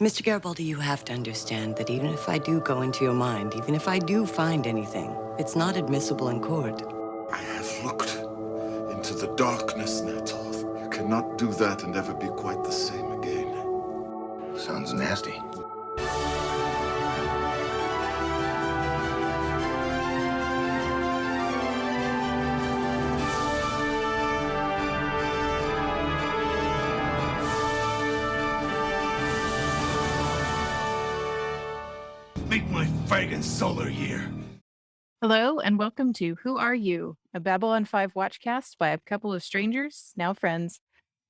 Mr. Garibaldi, you have to understand that even if I do go into your mind, even if I do find anything, it's not admissible in court. I have looked into the darkness, Natoth. You cannot do that and ever be quite the same again. Sounds nasty. Make my friggin' solar year. Hello, and welcome to Who Are You? A Babylon 5 watchcast by a couple of strangers, now friends,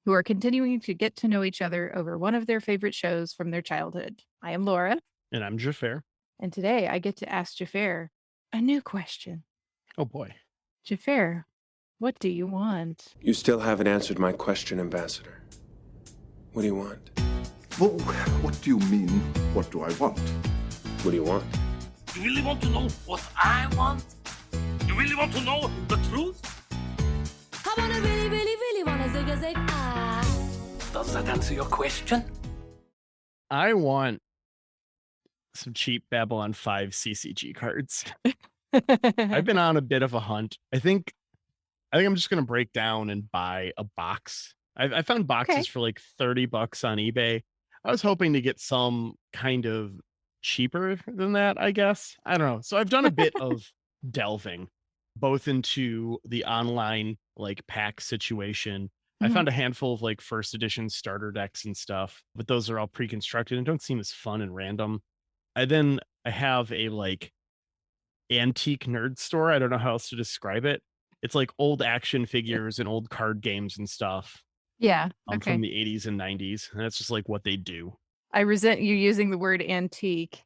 who are continuing to get to know each other over one of their favorite shows from their childhood. I am Laura. And I'm Xhafer. And today I get to ask Xhafer a new question. Oh boy. Xhafer, what do you want? You still haven't answered my question, Ambassador. What do you want? Well, what do you mean, what do I want? What do you want? You really want to know what I want? You really want to know the truth? I wanna really wanna zig ah. Does that answer your question? I want some cheap Babylon 5 CCG cards. I've been on a bit of a hunt. I think I'm just gonna break down and buy a box. I found boxes for like $30 on eBay. I was hoping to get some kind of cheaper than that, I guess. I don't know. So I've done a bit of delving, both into the online like pack situation. I found a handful of like first edition starter decks and stuff, but those are all pre-constructed and don't seem as fun and random. I have a like antique nerd store. I don't know how else to describe it. It's like old action figures and old card games and stuff. Yeah. From the 80s and 90s. And that's just like what they do. I resent you using the word antique.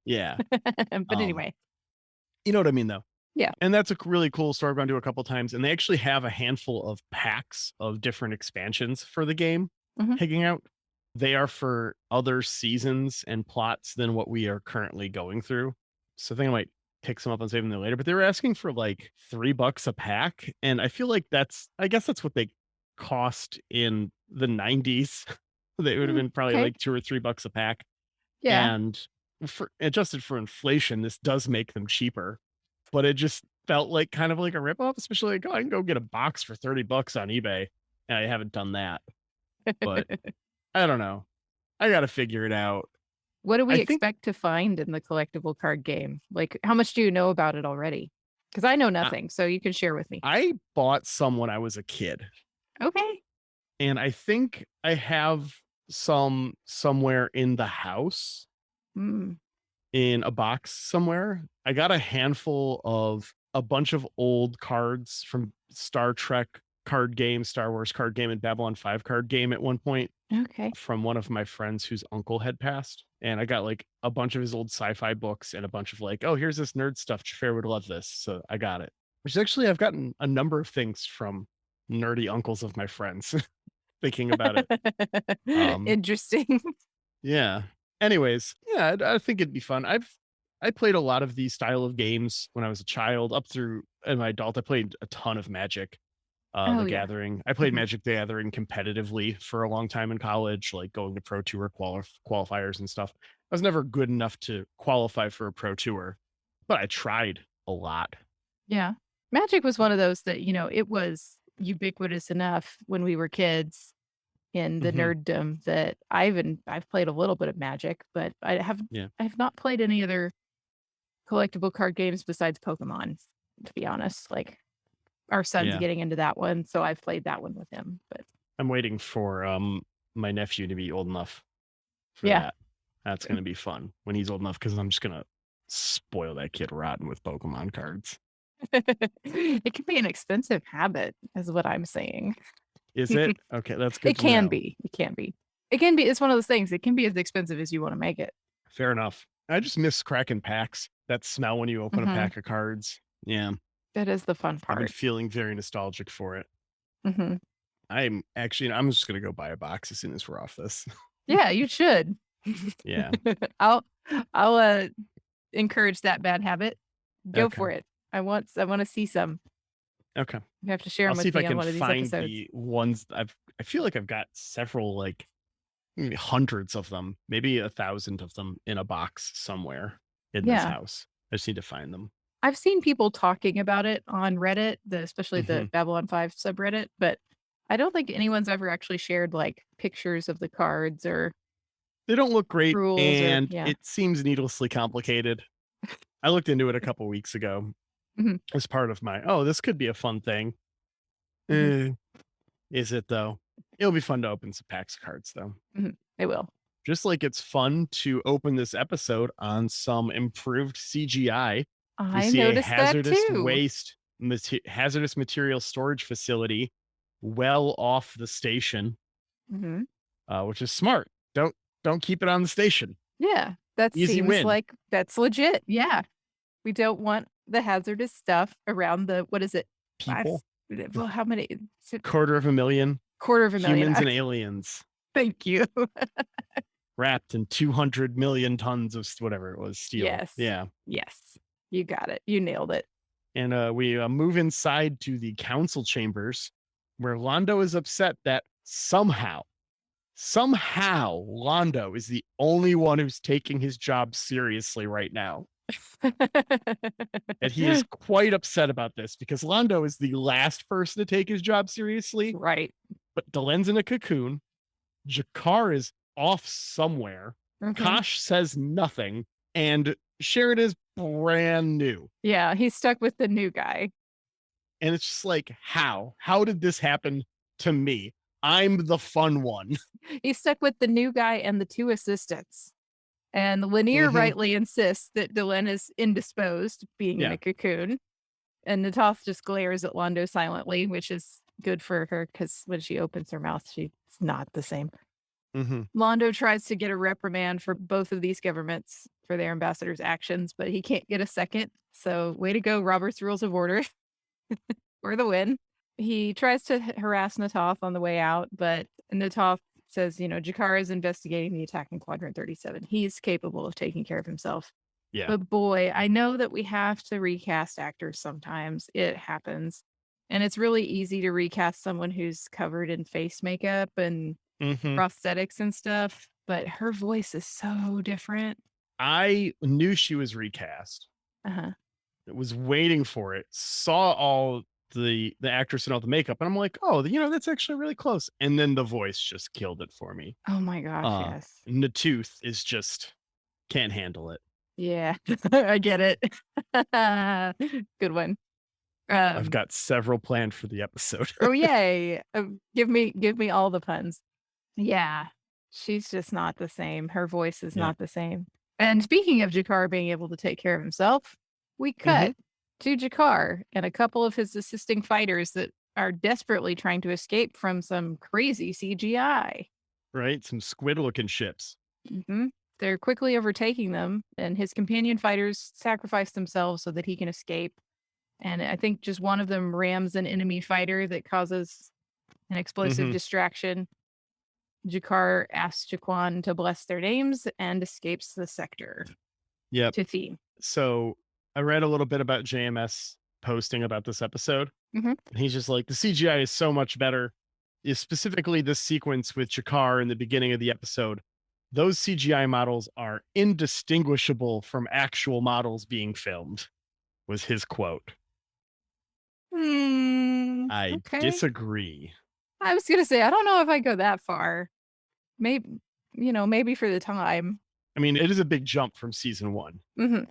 Yeah. But anyway. You know what I mean, though? Yeah. And that's a really cool store I've gone to a couple times. And they actually have a handful of packs of different expansions for the game hanging out. They are for other seasons and plots than what we are currently going through. So I think I might pick some up and save them there later. But they were asking for like $3 a pack. And I feel like I guess that's what they cost in the 90s. They would have been probably like $2 or $3 a pack. Yeah. And adjusted for inflation, this does make them cheaper. But it just felt like kind of like a ripoff, especially like, I can go get a box for $30 on eBay. And I haven't done that. But I don't know. I got to figure it out. What do we expect to find in the collectible card game? Like, how much do you know about it already? Because I know nothing, so you can share with me. I bought some when I was a kid. Okay. And I think I have some somewhere in the house in a box somewhere. I got a handful of a bunch of old cards from Star Trek card game, Star Wars card game, and Babylon 5 card game at one point. Okay. From one of my friends whose uncle had passed. And I got like a bunch of his old sci-fi books and a bunch of like, oh, here's this nerd stuff. Xhafer would love this. So I got it. Which actually, I've gotten a number of things from nerdy uncles of my friends. Thinking about it. Interesting. Yeah. Anyways, yeah, I think it'd be fun. I played a lot of these style of games when I was a child up through in my adult. I played a ton of Magic the Gathering. I played Magic the Gathering competitively for a long time in college, like going to Pro Tour qualifiers and stuff. I was never good enough to qualify for a Pro Tour, but I tried a lot. Yeah. Magic was one of those that, it was ubiquitous enough when we were kids in the nerddom that I've played a little bit of Magic, but I have not played any other collectible card games besides Pokemon, to be honest. Like our son's getting into that one, so I've played that one with him. But I'm waiting for my nephew to be old enough for that. That's gonna be fun when he's old enough, because I'm just gonna spoil that kid rotten with Pokemon cards. It can be an expensive habit, is what I'm saying. Is it? Okay, that's good. It can be. It can be. It's one of those things. It can be as expensive as you want to make it. Fair enough. I just miss cracking packs. That smell when you open a pack of cards. Yeah. That is the fun part. I've been feeling very nostalgic for it. Mm-hmm. I'm just going to go buy a box as soon as we're off this. Yeah, you should. Yeah. I'll encourage that bad habit. Go for it. I want to see some. Okay. You have to share them I'll see with if I me on can one of these find episodes. the ones I feel like I've got several like maybe hundreds of them, maybe 1,000 of them in a box somewhere in this Yeah. house. I just need to find them. I've seen people talking about it on Reddit, especially the Mhm. Babylon 5 subreddit, but I don't think anyone's ever actually shared like pictures of the cards or They don't look great, rules or and yeah. it seems needlessly complicated. I looked into it a couple weeks ago Mhm. as part of my, this could be a fun thing. Mhm. Is it though? It'll be fun to open some packs of cards though. It will. Just like it's fun to open this episode on some improved CGI. We I see a noticed that too. hazardous material storage facility well off the station, hmm which is smart. Don't keep it on the station. Yeah, that Easy seems win. like that's legit. Yeah. We don't want the hazardous stuff around the, what is it? People, Well, how many? Is it 250,000 250,000. humans and aliens Thank you. wrapped in 200 million tons of whatever it was, steel. Yes. Yeah. Yes. You got it. You nailed it. And we move inside to the council chambers where Londo is upset that somehow Londo is the only one who's taking his job seriously right now. And he is quite upset about this because Londo is the last person to take his job seriously. Right. But Delen's in a cocoon. Jakar is off somewhere. Mhm. Kosh says nothing. And Sheridan is brand new. Yeah, he's stuck with the new guy. And it's just like, how? How did this happen to me? I'm the fun one. He's stuck with the new guy and the two assistants. And Lanier Mhm. rightly insists that Delenn is indisposed, being in Yeah. a cocoon. And Natoth just glares at Londo silently, which is good for her because when she opens her mouth, she's not the same. Mhm. Londo tries to get a reprimand for both of these governments for their ambassador's actions, but he can't get a second. So, way to go, Robert's Rules of Order for the win. He tries to harass Natoth on the way out, but Natoth says, Jakar is investigating the attack in Quadrant 37. He's capable of taking care of himself. Yeah. But boy, I know that we have to recast actors sometimes. It happens. And it's really easy to recast someone who's covered in face makeup and Mhm. prosthetics and stuff, but her voice is so different. I knew she was recast. Uh-huh. Was waiting for it. Saw all the actress and all the makeup, and I'm like, oh, that's actually really close. And then the voice just killed it for me. Oh my gosh, yes. Natooth is just can't handle it. Yeah, I get it. Good one. I've got several planned for the episode. Oh yay! Give me all the puns. Yeah, she's just not the same. Her voice is Yeah. not the same. And speaking of Jakar being able to take care of himself, we cut to Jakar and a couple of his assisting fighters that are desperately trying to escape from some crazy CGI. Right? Some squid-looking ships. hmm They're quickly overtaking them, and his companion fighters sacrifice themselves so that he can escape. And I think just one of them rams an enemy fighter that causes an explosive Mhm. distraction. Jakar asks Jaquan to bless their names and escapes the sector Yep. to theme. So I read a little bit about JMS posting about this episode. Mhm. And he's just like, the CGI is so much better. Is specifically this sequence with Jakar in the beginning of the episode. Those CGI models are indistinguishable from actual models being filmed, was his quote. I Okay. disagree. I was gonna say, I don't know if I go that far. Maybe, maybe for the time. I mean, it is a big jump from season 1. Mhm.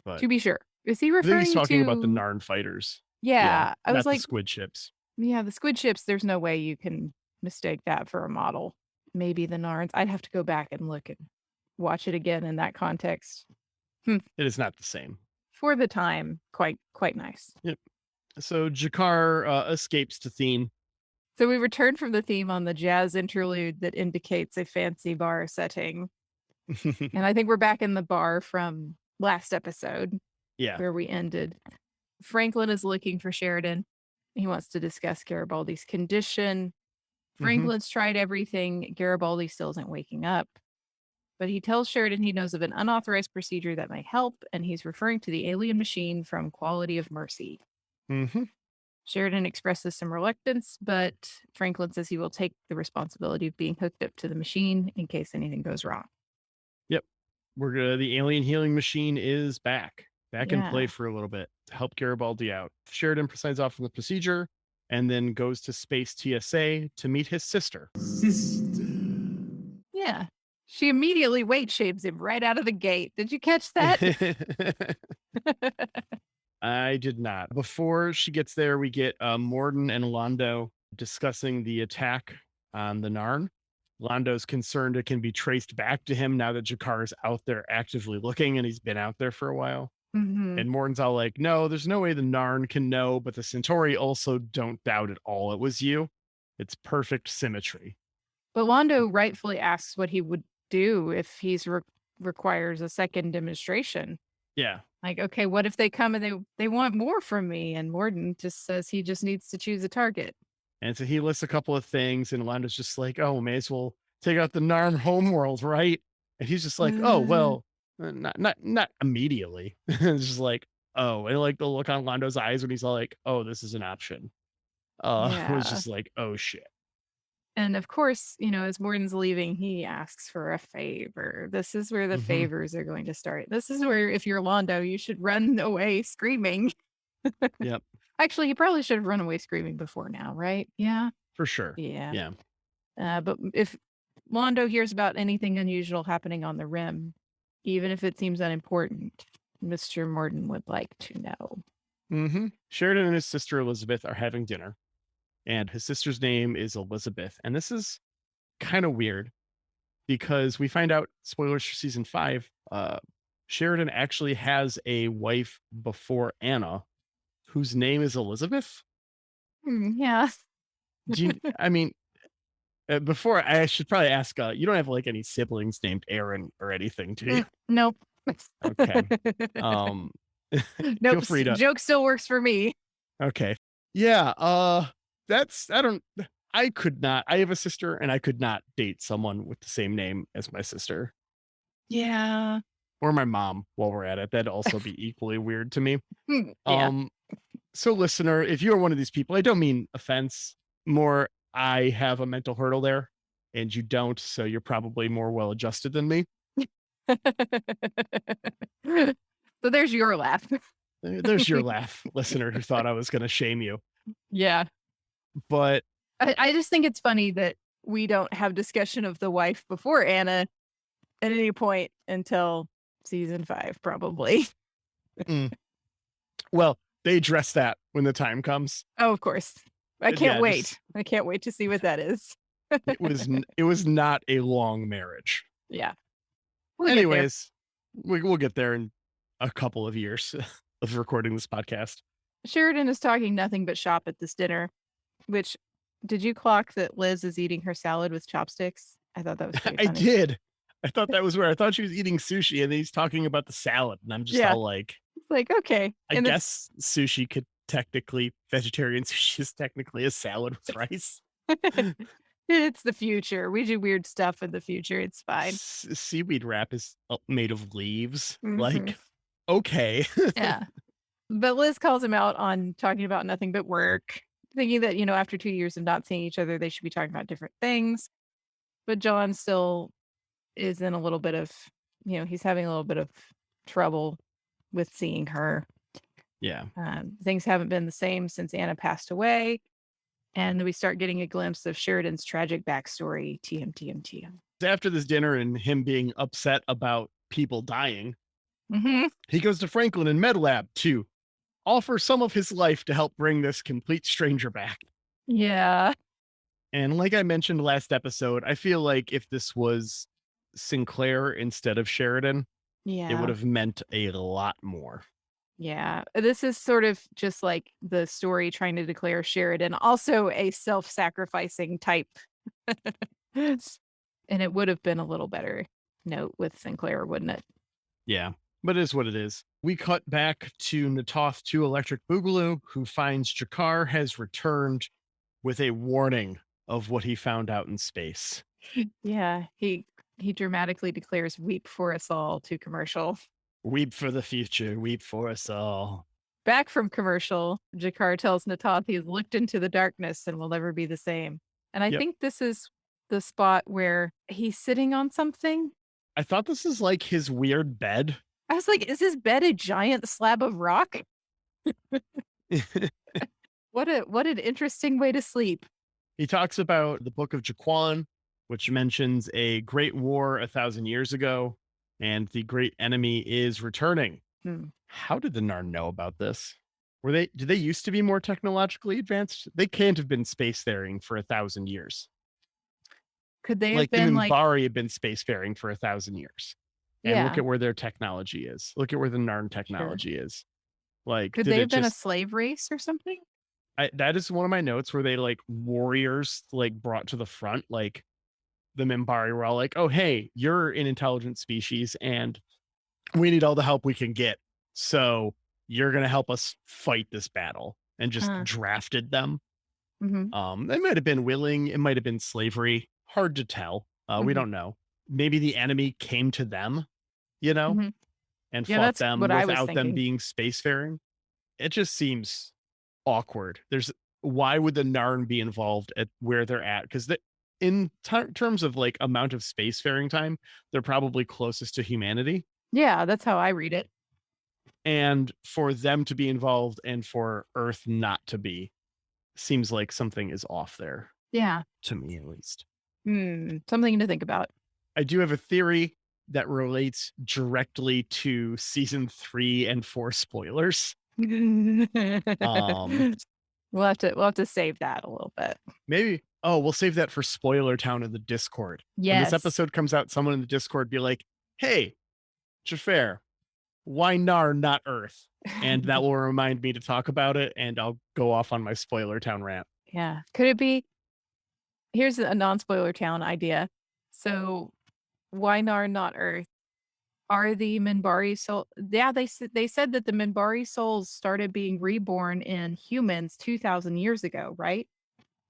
But To be sure. Is he I think referring he's talking about the to? Narn fighters. Yeah, I not was the like, squid ships. yeah, the squid ships, there's no way you can mistake that for a model. Maybe the Narns. I'd have to go back and look and watch it again in that context. It is not the same. For the time, quite nice. So Jakar escapes to Theme. So we return from the theme on the jazz interlude that indicates a fancy bar setting. And I think we're back in the bar from last episode Yeah. where we ended. Franklin is looking for Sheridan. He wants to discuss Garibaldi's condition. Franklin's tried everything. Garibaldi still isn't waking up. But he tells Sheridan he knows of an unauthorized procedure that may help, and he's referring to the alien machine from Quality of Mercy. Mm-hmm. Sheridan expresses some reluctance, but Franklin says he will take the responsibility of being hooked up to the machine in case anything goes wrong. Yep. The alien healing machine is back in play Yeah. for a little bit to help Garibaldi out. Sheridan signs off on the procedure and then goes to Space TSA to meet his sister. Yeah. She immediately weight shames him right out of the gate. Did you catch that? I did not. Before she gets there, we get Morden and Londo discussing the attack on the Narn. Londo's concerned it can be traced back to him now that Jakar is out there actively looking, and he's been out there for a while. Mhm. And Morden's all like, no, there's no way the Narn can know, but the Centauri also don't doubt at all it was you. It's perfect symmetry. But Londo rightfully asks what he would do if he's requires a second demonstration. Yeah. Like, okay, what if they come and they want more from me? And Morden just says he just needs to choose a target. And so he lists a couple of things, and Londo's just like, oh, may as well take out the Narn homeworld, right? And he's just like, oh, well, not immediately. It's just like, oh, and like the look on Londo's eyes when he's all like, oh, this is an option. It was Yeah. just like, oh shit. And of course, as Morden's leaving, he asks for a favor. This is where the favors are going to start. This is where, if you're Londo, you should run away screaming. Yep. Actually, he probably should have run away screaming before now, right? Yeah. For sure. Yeah. But if Londo hears about anything unusual happening on the rim, even if it seems unimportant, Mr. Morden would like to know. Sheridan and his sister Elizabeth are having dinner, and his sister's name is Elizabeth. And this is kind of weird because we find out, spoilers for season 5, Sheridan actually has a wife before Anna whose name is Elizabeth. Yeah. I mean, before I should probably ask, you don't have like any siblings named Aaron or anything, do you? Nope. Okay. Nope. Feel free to. Joke still works for me. Okay. Yeah. I could not. I have a sister, and I could not date someone with the same name as my sister. Yeah. Or my mom while we're at it. That'd also be equally weird to me. Yeah. So listener, if you're one of these people, I don't mean offense, more I have a mental hurdle there and you don't, so you're probably more well adjusted than me. So there's your laugh. There's your laugh, listener, who thought I was going to shame you. Yeah. But I just think it's funny that we don't have discussion of the wife before Anna at any point until season 5, probably. Well, they address that when the time comes. Oh, of course. I can't Yeah, wait. I can't wait to see what that is. It was not a long marriage. Yeah. We'll get there. Anyways, we'll get there in a couple of years of recording this podcast. Sheridan is talking nothing but shop at this dinner, which, did you clock that Liz is eating her salad with chopsticks? I thought that was pretty I funny. did. I thought that was where I thought she was eating sushi, and then he's talking about the salad, and I'm just all like, Like, okay. I guess sushi could technically, vegetarian sushi is technically a salad with rice. It's the future. We do weird stuff in the future. It's fine. Seaweed wrap is made of leaves. Mhm. Like, okay. Yeah. But Liz calls him out on talking about nothing but work, thinking that, after 2 years of not seeing each other, they should be talking about different things. But John still is in a little bit of, he's having a little bit of trouble with seeing her. Yeah. Things haven't been the same since Anna passed away. And we start getting a glimpse of Sheridan's tragic backstory. TM. After this dinner and him being upset about people dying, Mm-hmm. he goes to Franklin and MedLab to offer some of his life to help bring this complete stranger back. Yeah. And like I mentioned last episode, I feel like if this was Sinclair instead of Sheridan, Yeah. it would have meant a lot more. Yeah. This is sort of just like the story trying to declare Sheridan also a self-sacrificing type. And it would have been a little better note with Sinclair, wouldn't it? Yeah, but it is what it is. We cut back to Natoth 2 Electric Boogaloo, who finds Jakar has returned with a warning of what he found out in space. Yeah. He dramatically declares "Weep for us all" to commercial. Weep for the future, weep for us all. back from commercial, Jakar tells Natoth he has looked into the darkness and will never be the same. And I Yep. think this is the spot where he's sitting on something. I thought this is like his weird bed. I was like, is his bed a giant slab of rock? What an interesting way to sleep. He talks about the Book of Jaquan, which mentions a great war 1,000 years ago, and the great enemy is returning. How did the Narn know about this? Did they used to be more technologically advanced? They can't have been spacefaring for 1,000 years. Could they have Like the been like, Minbari have been spacefaring for 1,000 years. And look yeah, at where their technology is. Look at where the Narn technology is. Like, could did they it have been a just slave race or something? that is one of my notes where they like warriors like brought to the front, like the Minbari were all like, oh, hey, you're an intelligent species and we need all the help we can get. So you're going to help us fight this battle, and just drafted them. They might have been willing. It might have been slavery. Hard to tell. We don't know. Maybe the enemy came to them, and Yeah, fought that's them what I was without them thinking. being spacefaring. It just seems awkward. Why would the Narn be involved at where they're at? Because in terms of like amount of spacefaring time, they're probably closest to humanity. Yeah, that's how I read it. And for them to be involved and for Earth not to be, seems like something is off there. Yeah. To me, at least. Something to think about. I do have a theory that relates directly to season 3 and 4 spoilers. We'll have to save that a little bit. Maybe. Oh, we'll save that for Spoiler Town in the Discord. Yes. When this episode comes out, someone in the Discord be like, hey, Xhafer, why Nar, not Earth? And that will remind me to talk about it, and I'll go off on my Spoiler Town rant. Yeah. Could it be? Here's a non-spoiler town idea. So, why Nar, not Earth? Are the Minbari soul? Yeah, they said that the Minbari souls started being reborn in humans 2,000 years ago, right?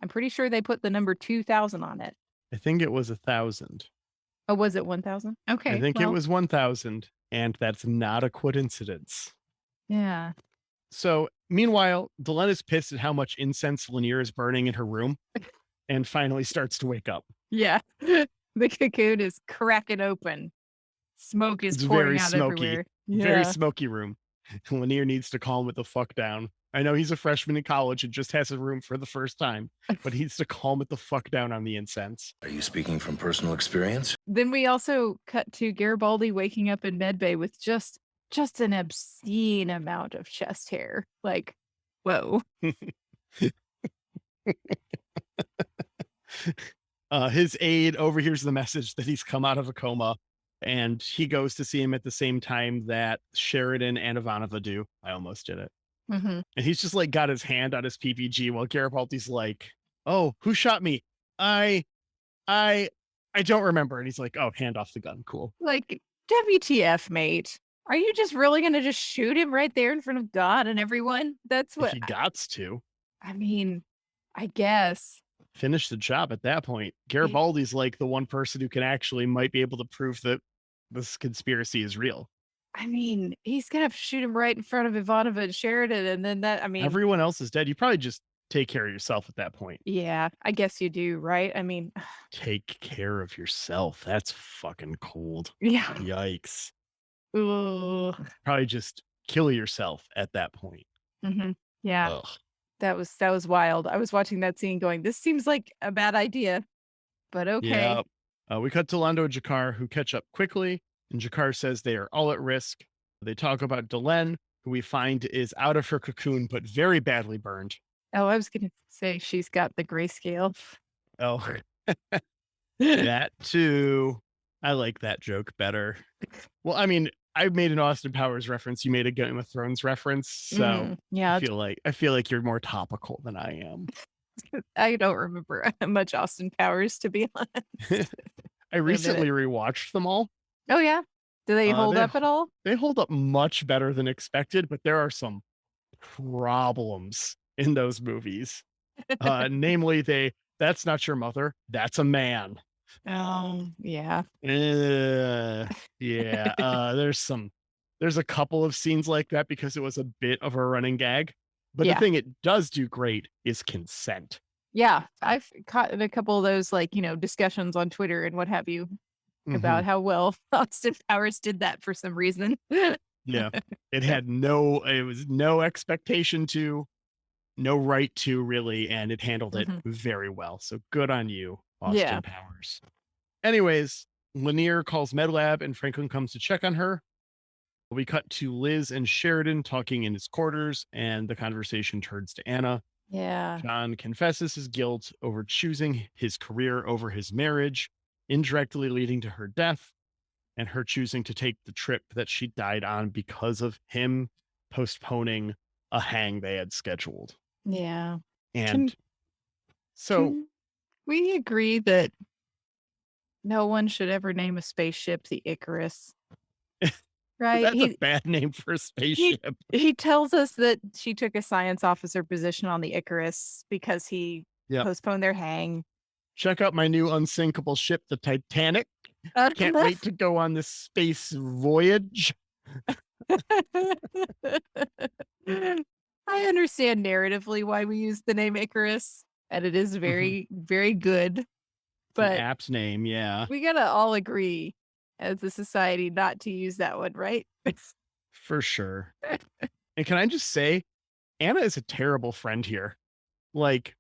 I'm pretty sure they put the number 2,000 on it. I think it was 1,000. Oh, was it 1,000? Okay. I think it was 1,000, and that's not a coincidence. Yeah. So, meanwhile, Delenn is pissed at how much incense Lanier is burning in her room, and finally starts to wake up. Yeah. The cocoon is cracking open. Smoke is pouring very out smoky. everywhere. Very smoky room. Lanier needs to calm it the fuck down. I know he's a freshman in college and just has a room for the first time, but he needs to calm it the fuck down on the incense. Are you speaking from personal experience? Then we also cut to Garibaldi waking up in medbay with just an obscene amount of chest hair. Like, whoa. His aide overhears the message that he's come out of a coma, and he goes to see him at the same time that Sheridan and Ivanova do. I almost did it. And he's just like got his hand on his PPG while Garibaldi's like, oh, who shot me? I don't remember. And he's like, oh, hand off the gun. Cool. Like, WTF, mate? Are you just really going to just shoot him right there in front of God and everyone? That's what he gots to. I mean, I guess. Finish the job at that point. Garibaldi's like the one person who might be able to prove that this conspiracy is real. I mean, he's going to have to shoot him right in front of Ivanova and Sheridan. And then everyone else is dead. You probably just take care of yourself at that point. Yeah, I guess you do, right? I mean, take care of yourself. That's fucking cold. Yeah. Yikes. Ooh. Probably just kill yourself at that point. Yeah. Ugh. That was wild. I was watching that scene going, this seems like a bad idea, but okay. Yeah. We cut to Londo and Jakar, who catch up quickly, and Jakar says they are all at risk. They talk about Delenn, who we find is out of her cocoon, but very badly burned. Oh, I was going to say she's got the grayscale. Oh, that too. I like that joke better. Well, I mean, I made an Austin Powers reference. You made a Game of Thrones reference. So yeah, I feel like you're more topical than I am. I don't remember much Austin Powers, to be honest. I recently rewatched them all. Oh, yeah. Do they hold up at all? They hold up much better than expected, but there are some problems in those movies. Namely, that's not your mother. That's a man. Oh, yeah. Yeah. There's some there's a couple of scenes like that because it was a bit of a running gag. But Yeah. the thing it does do great is consent. Yeah, I've caught in a couple of those, like, discussions on Twitter and what have you about how well Austin Powers did that for some reason. Yeah. It was no expectation to, no right to really, and it handled it very well. So good on you, Austin Powers. Anyways, Lanier calls MedLab and Franklin comes to check on her. We cut to Liz and Sheridan talking in his quarters, and the conversation turns to Anna. Yeah. John confesses his guilt over choosing his career over his marriage, indirectly leading to her death, and her choosing to take the trip that she died on because of him postponing a hang they had scheduled. Yeah. And Can we agree that no one should ever name a spaceship the Icarus? Right? That's a bad name for a spaceship. He tells us that she took a science officer position on the Icarus because he postponed their hang. Check out my new unsinkable ship, the Titanic. Can't wait to go on this space voyage. I understand narratively why we use the name Icarus, and it is very, very good. But an apt name, yeah. We gotta all agree as a society not to use that one, right? For sure. And can I just say, Anna is a terrible friend here. Like,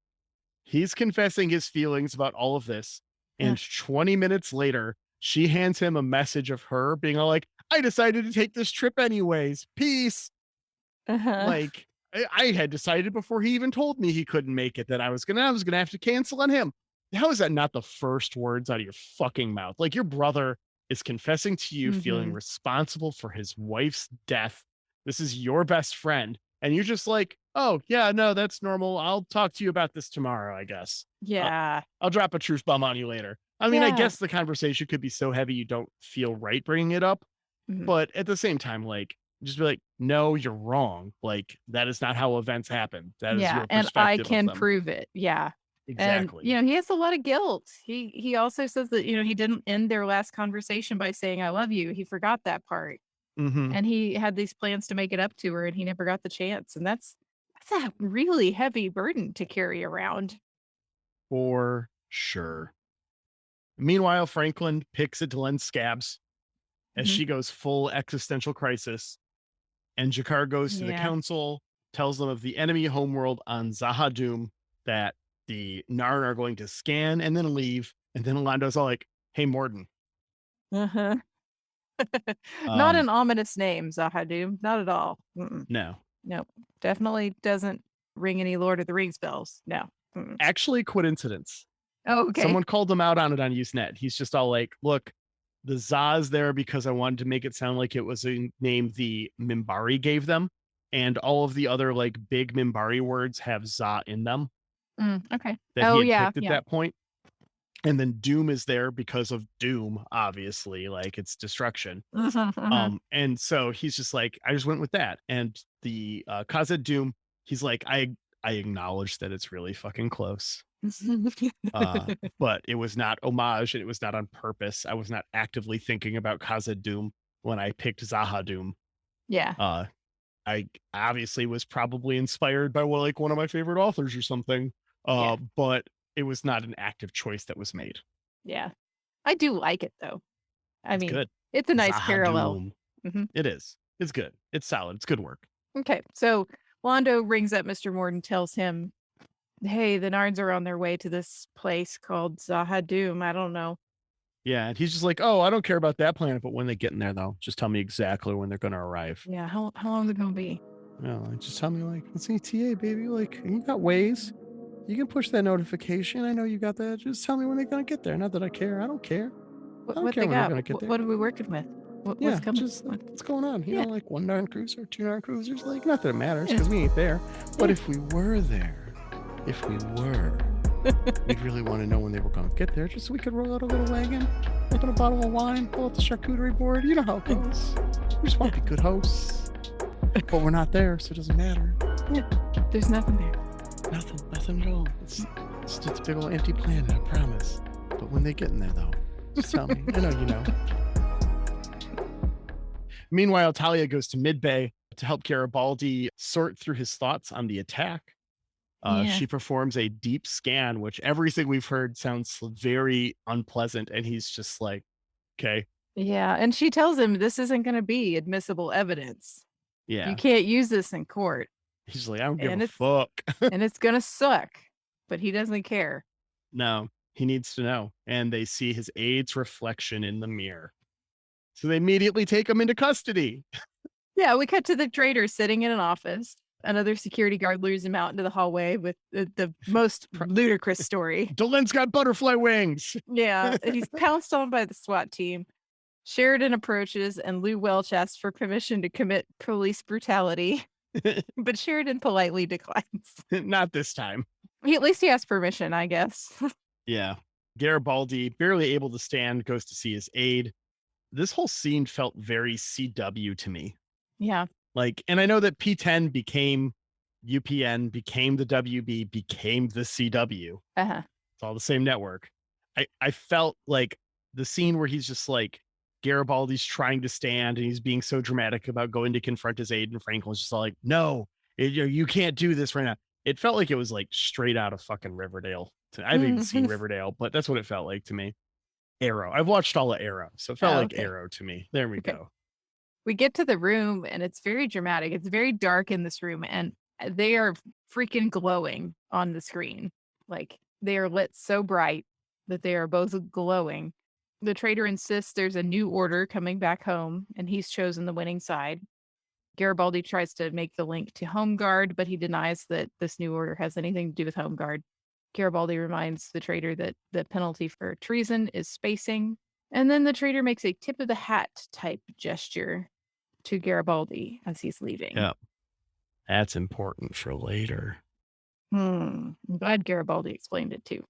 he's confessing his feelings about all of this, and 20 minutes later, she hands him a message of her being all like, I decided to take this trip anyways. Peace. Like, I had decided before he even told me he couldn't make it that I was gonna have to cancel on him. How is that not the first words out of your fucking mouth? Like, your brother is confessing to you feeling responsible for his wife's death. This is your best friend. And you're just like, oh, yeah, no, that's normal. I'll talk to you about this tomorrow, I guess. Yeah. I'll drop a truth bomb on you later. I mean, I guess the conversation could be so heavy you don't feel right bringing it up. But at the same time, like, just be like, no, you're wrong. Like, that is not how events happen. That is your perspective. And I can prove it. Yeah. Exactly. And, he has a lot of guilt. He also says that, he didn't end their last conversation by saying, I love you. He forgot that part. And he had these plans to make it up to her and he never got the chance. And that's a really heavy burden to carry around. For sure. Meanwhile, Franklin picks at Delen's scabs as she goes full existential crisis. And Jakar goes to the council, tells them of the enemy homeworld on Zahadum that the Narn are going to scan and then leave. And then Alondo's all like, hey, Morden. Not an ominous name, Zahadum. Not at all. No. Nope. Definitely doesn't ring any Lord of the Rings bells. No. Actually, coincidence. Oh, okay. Someone called him out on it on Usenet. He's just all like, look, the Zah's there because I wanted to make it sound like it was a name the Minbari gave them. And all of the other like big Minbari words have Zah in them. Okay. That he had picked at that point. And then Doom is there because of Doom, obviously, like it's destruction. And so he's just like, I just went with that. And the Khazad Doom, he's like, I acknowledge that it's really fucking close. But it was not homage and it was not on purpose. I was not actively thinking about Khazad Doom when I picked Zahadum. Yeah. I obviously was probably inspired by one of my favorite authors or something. But it was not an active choice that was made. Yeah. I do like it though. I mean, good. It's a nice Zahadum. parallel. It is. It's good. It's solid. It's good work. Okay. So Londo rings up Mr. Morden, tells him, hey, the Narns are on their way to this place called Zahadum. I don't know. Yeah. And he's just like, oh, I don't care about that planet. But when they get in there, though, just tell me exactly when they're going to arrive. Yeah. How long is it going to be? No, just tell me, like, it's ETA, baby. Like, you got ways. You can push that notification. I know you got that. Just tell me when they're going to get there. Not that I care. I don't care. What they got? What are we working with? What's coming? Just what's going on? You know, like 1 Narn cruiser, 2 Narn cruisers. Like, not that it matters because we ain't there. But if we were there, we'd really want to know when they were going to get there, just so we could roll out a little wagon, open a bottle of wine, pull out the charcuterie board. You know how it goes. We just want to be good hosts. But we're not there, so it doesn't matter. Yeah, there's nothing there. Nothing at all. It's just a big old empty planet, I promise. But when they get in there, though, just tell me. I know you know. Meanwhile, Talia goes to Midbay to help Garibaldi sort through his thoughts on the attack. She performs a deep scan, which everything we've heard sounds very unpleasant. And he's just like, okay. Yeah. And she tells him this isn't going to be admissible evidence. Yeah. You can't use this in court. He's like, I don't give And a fuck. and it's going to suck, but he doesn't care. No, he needs to know. And they see his aide's reflection in the mirror. So they immediately take him into custody. Yeah. We cut to the traitor sitting in an office. Another security guard lures him out into the hallway with the most ludicrous story. Delen's got butterfly wings. Yeah. He's pounced on by the SWAT team. Sheridan approaches and Lou Welch asks for permission to commit police brutality. But Sheridan politely declines. Not this time. At least he has permission, I guess. Yeah. Garibaldi, barely able to stand, goes to see his aide. This whole scene felt very CW to me. Yeah. Like, and I know that P10 became UPN, became the WB, became the CW. Uh-huh. It's all the same network. I felt like the scene where he's just like, Garibaldi's trying to stand and he's being so dramatic about going to confront his aide, and Franklin's just like, no, you can't do this right now. It felt like it was like straight out of fucking Riverdale. I haven't even seen Riverdale, but that's what it felt like to me. Arrow. I've watched all of Arrow, so it felt like Arrow to me. There we go. We get to the room and it's very dramatic. It's very dark in this room and they are freaking glowing on the screen. Like they are lit so bright that they are both glowing. The traitor insists there's a new order coming back home and he's chosen the winning side. Garibaldi tries to make the link to Home Guard, but he denies that this new order has anything to do with Home Guard. Garibaldi reminds the traitor that the penalty for treason is spacing. And then the traitor makes a tip of the hat type gesture to Garibaldi as he's leaving. Yeah. That's important for later. I'm glad Garibaldi explained it too.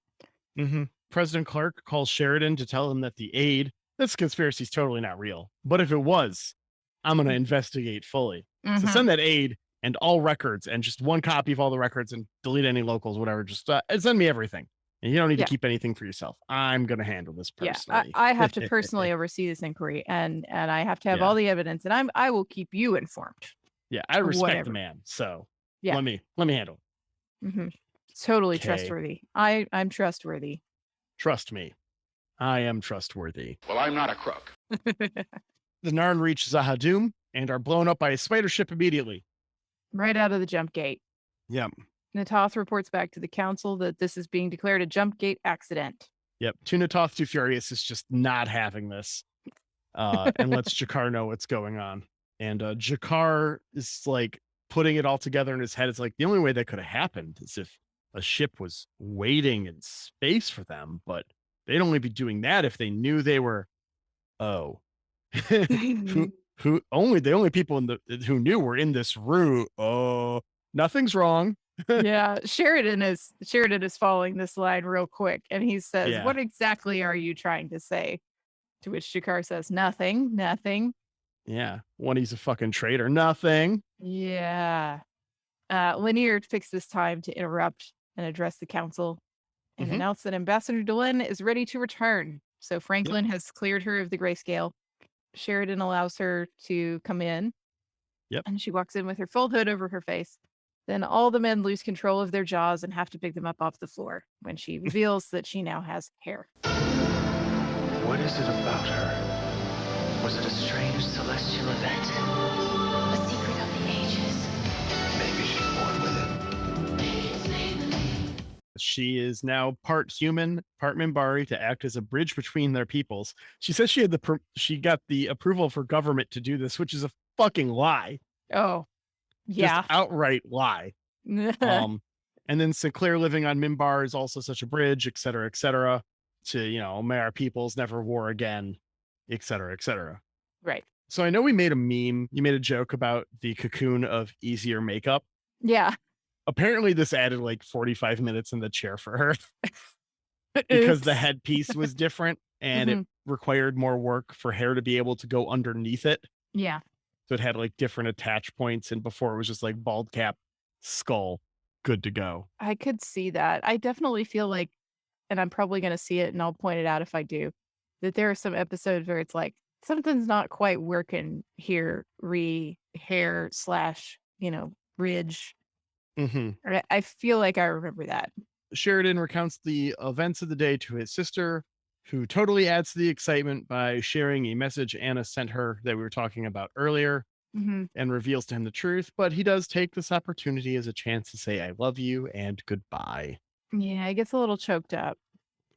Mm-hmm. President Clark calls Sheridan to tell him that the aide, this conspiracy is totally not real. But if it was, I'm going to investigate fully. So send that aide and all records and just one copy of all the records and delete any locals, whatever. Just send me everything. And you don't need to keep anything for yourself. I'm going to handle this personally. I have to personally oversee this inquiry and I have to have all the evidence and I will keep you informed. Yeah, I respect the man. So let me handle it. Totally trustworthy. I'm trustworthy. Trust me. I am trustworthy. Well, I'm not a crook. The Narn reach Zahadum and are blown up by a spider ship immediately. Right out of the jump gate. Yep. Natoth reports back to the council that this is being declared a jump gate accident. Yep. Natoth Too Furious is just not having this. And lets Jakar know what's going on. And Jakar is like putting it all together in his head. It's like the only way that could have happened is if a ship was waiting in space for them, but they'd only be doing that if they knew they were, who only the only people who knew were in this room. Oh, nothing's wrong. Yeah, Sheridan is following this line real quick, and he says, "What exactly are you trying to say?" To which Jakar says, "Nothing." Yeah, he's a fucking traitor. Nothing. Yeah. Lanier takes this time to interrupt and address the council and announce that Ambassador Delenn is ready to return. So Franklin has cleared her of the grayscale. Sheridan allows her to come in. Yep. And she walks in with her full hood over her face. Then all the men lose control of their jaws and have to pick them up off the floor when she reveals that she now has hair. What is it about her? Was it a strange celestial event? A secret of the ages. Maybe she's born with it. She is now part human, part Minbari to act as a bridge between their peoples. She says she had she got the approval for government to do this, which is a fucking lie. Oh, yeah. Just outright lie. And then Sinclair living on Minbar is also such a bridge, et cetera, to, may our peoples never war again, et cetera. Right. So I know we made a meme. You made a joke about the cocoon of easier makeup. Yeah. Apparently this added like 45 minutes in the chair for her because the headpiece was different and it required more work for hair to be able to go underneath it. Yeah. So it had like different attach points. And before it was just like bald cap, skull, good to go. I could see that. I definitely feel like, and I'm probably going to see it and I'll point it out if I do, that there are some episodes where it's like something's not quite working here. Hair slash, ridge. I feel like I remember that. Sheridan recounts the events of the day to his sister, who totally adds to the excitement by sharing a message Anna sent her that we were talking about earlier and reveals to him the truth. But he does take this opportunity as a chance to say, I love you and goodbye. Yeah, he gets a little choked up.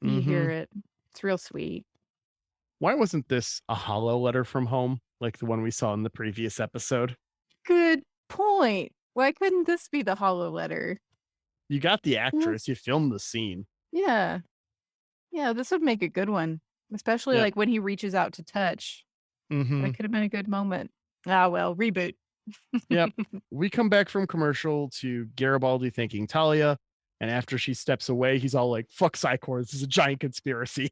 You hear it. It's real sweet. Why wasn't this a hollow letter from home like the one we saw in the previous episode? Good point. Why couldn't this be the hollow letter? You got the actress, you filmed the scene. Yeah. Yeah, this would make a good one, especially like when he reaches out to touch. That could have been a good moment. Ah, well, reboot. Yep. We come back from commercial to Garibaldi thanking Talia. And after she steps away, he's all like, fuck Psychor. This is a giant conspiracy.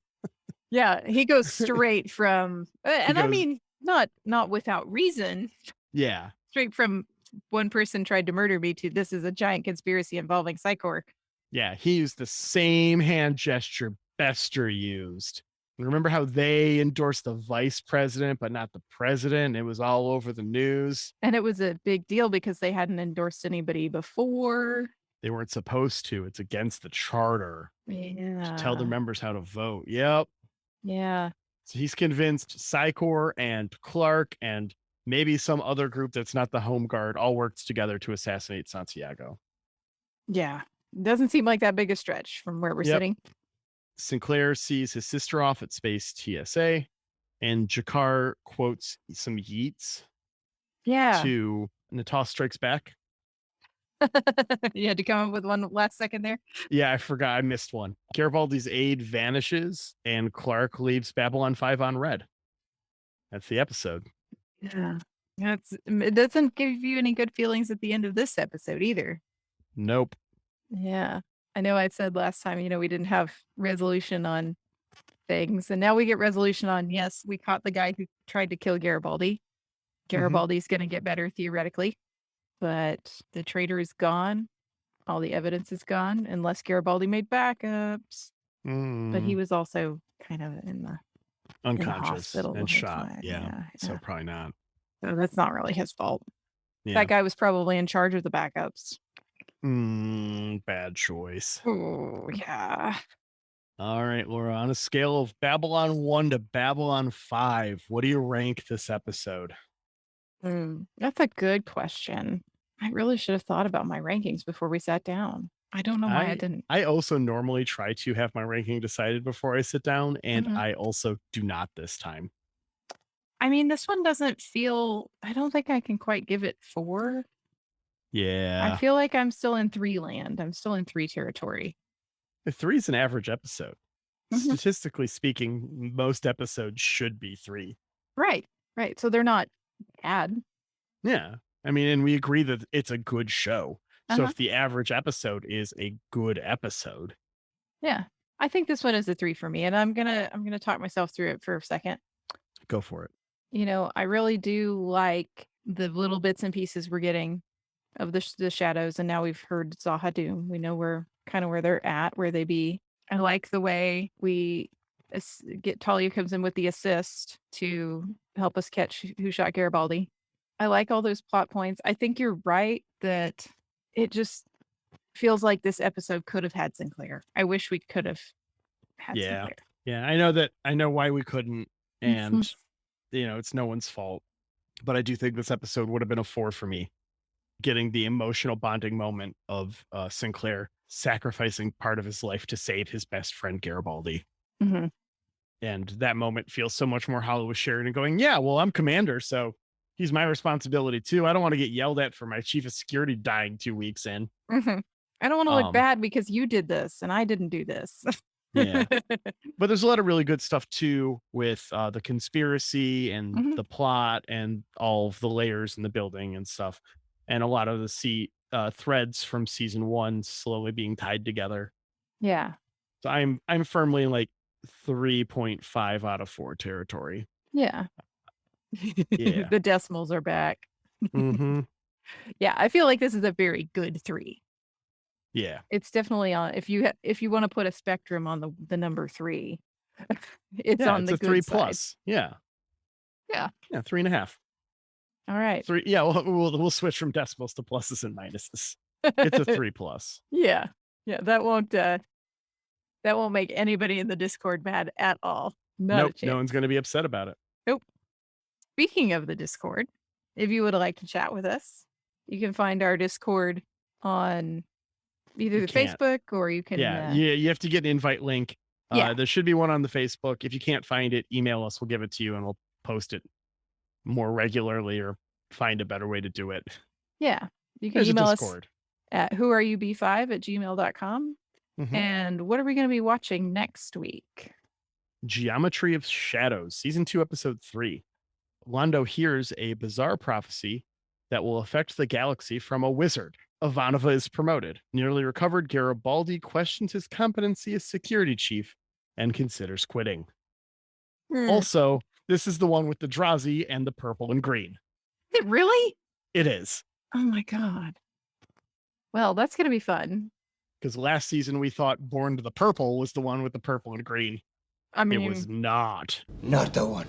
Yeah, he goes straight from, and I mean, not without reason. Yeah. Straight from one person tried to murder me to this is a giant conspiracy involving Psychor. Yeah, he used the same hand gesture Bester used. Remember how they endorsed the vice president, but not the president? It was all over the news. And it was a big deal because they hadn't endorsed anybody before. They weren't supposed to. It's against the charter. Yeah. To tell their members how to vote. Yep. Yeah. So he's convinced Psychor and Clark and maybe some other group that's not the Home Guard all worked together to assassinate Santiago. Yeah. Doesn't seem like that big a stretch from where we're sitting. Sinclair sees his sister off at Space TSA, and Jakar quotes some yeets. Yeah. To Natas Strikes Back. You had to come up with one last second there. Yeah, I forgot. I missed one. Garibaldi's aide vanishes, and Clark leaves Babylon 5 on red. That's the episode. Yeah. It doesn't give you any good feelings at the end of this episode either. Nope. Yeah. I know I said last time, we didn't have resolution on things. And now we get resolution on, yes, we caught the guy who tried to kill Garibaldi. Garibaldi's going to get better theoretically. But the traitor is gone. All the evidence is gone, unless Garibaldi made backups. But he was also kind of in the unconscious and shot. Time. Yeah. So probably not. So that's not really his fault. Yeah. That guy was probably in charge of the backups. Bad choice. Oh, yeah. All right, Laura, on a scale of Babylon 1 to Babylon 5, what do you rank this episode? That's a good question. I really should have thought about my rankings before we sat down. I don't know why I didn't. I also normally try to have my ranking decided before I sit down, and I also do not this time. I mean, this one doesn't feel, I don't think I can quite give it 4. Yeah. I feel like I'm still in 3 land. I'm still in 3 territory. 3 is an average episode. Statistically speaking, most episodes should be 3. Right. So they're not bad. Yeah. I mean, and we agree that it's a good show. So if the average episode is a good episode. Yeah. I think this one is a 3 for me. And I'm gonna talk myself through it for a second. Go for it. I really do like the little bits and pieces we're getting of the shadows. And now we've heard Zahadum. We know where they're at, where they be. I like the way we get Talia comes in with the assist to help us catch who shot Garibaldi. I like all those plot points. I think you're right that it just feels like this episode could have had Sinclair. I wish we could have had Sinclair. Yeah, I know why we couldn't, and it's no one's fault. But I do think this episode would have been a 4 for me. Getting the emotional bonding moment of Sinclair sacrificing part of his life to save his best friend Garibaldi. And that moment feels so much more hollow with Sheridan going, yeah, well, I'm commander, so he's my responsibility too. I don't want to get yelled at for my chief of security dying 2 weeks in. I don't want to look bad because you did this and I didn't do this. Yeah. But there's a lot of really good stuff too with the conspiracy and the plot and all of the layers in the building and stuff. And a lot of the threads from season 1 slowly being tied together. Yeah. So I'm firmly in like 3.5 out of 4 territory. Yeah. The decimals are back. Yeah, I feel like this is a very good 3. Yeah. It's definitely on, if you want to put a spectrum on the number 3, it's on the a good 3 side. plus. Yeah. Yeah. Yeah, 3.5. All right. 3. Yeah, we'll switch from decimals to pluses and minuses. It's a 3+. Yeah. Yeah. That won't make anybody in the Discord mad at all. Not a Nope, chance. no one's going to be upset about it. Nope. Speaking of the Discord, if you would like to chat with us, you can find our Discord on either the can't. Facebook or you can. Yeah, you have to get an invite link. Yeah. There should be one on the Facebook. If you can't find it, email us. We'll give it to you and we'll post it more regularly or find a better way to do it. Yeah. You can There's a email us Discord. at whoareyoub5@gmail.com. Mhm. And what are we going to be watching next week? Geometry of Shadows, Season 2, Episode 3. Londo hears a bizarre prophecy that will affect the galaxy from a wizard. Ivanova is promoted. Nearly recovered Garibaldi questions his competency as security chief and considers quitting. Also, this is the one with the Drazi and the purple and green. Is it really? It is. Oh my God. Well, that's going to be fun. Because last season we thought Born to the Purple was the one with the purple and green. I mean, it was not. Not the one.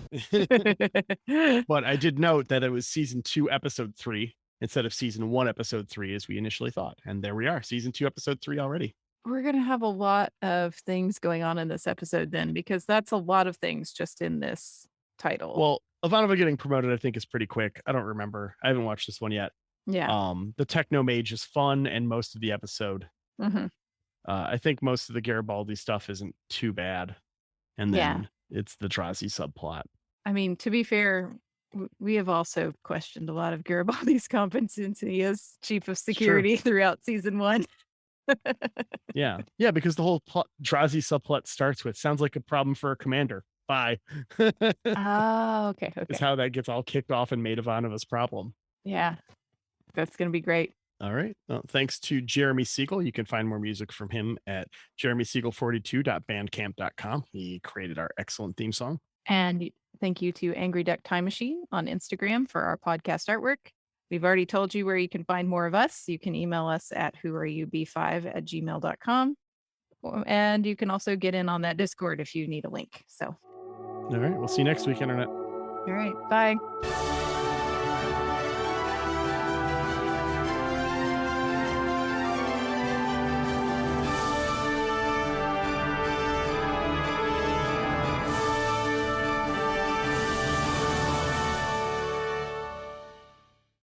But I did note that it was Season 2, Episode 3 instead of Season 1, Episode 3 as we initially thought. And there we are, Season 2, Episode 3 already. We're going to have a lot of things going on in this episode then, because that's a lot of things just in this title. Well, Ivanova getting promoted, I think, is pretty quick. I don't remember. I haven't watched this one yet. Yeah. The Techno Mage is fun, and most of the episode. Mm-hmm. I think most of the Garibaldi stuff isn't too bad. And then it's the Drazi subplot. I mean, to be fair, we have also questioned a lot of Garibaldi's competency as chief of security throughout season 1. Yeah, because the whole Drazi subplot starts with sounds like a problem for a commander. Bye. Oh, okay. Is how that gets all kicked off and made Ivanova's problem. Yeah, that's going to be great. All right. Well, thanks to Jeremy Siegel. You can find more music from him at jeremysiegel42.bandcamp.com. He created our excellent theme song. And thank you to Angry Duck Time Machine on Instagram for our podcast artwork. We've already told you where you can find more of us. You can email us at whoareyoub5@gmail.com. And you can also get in on that Discord if you need a link. So, all right. We'll see you next week, Internet. All right. Bye.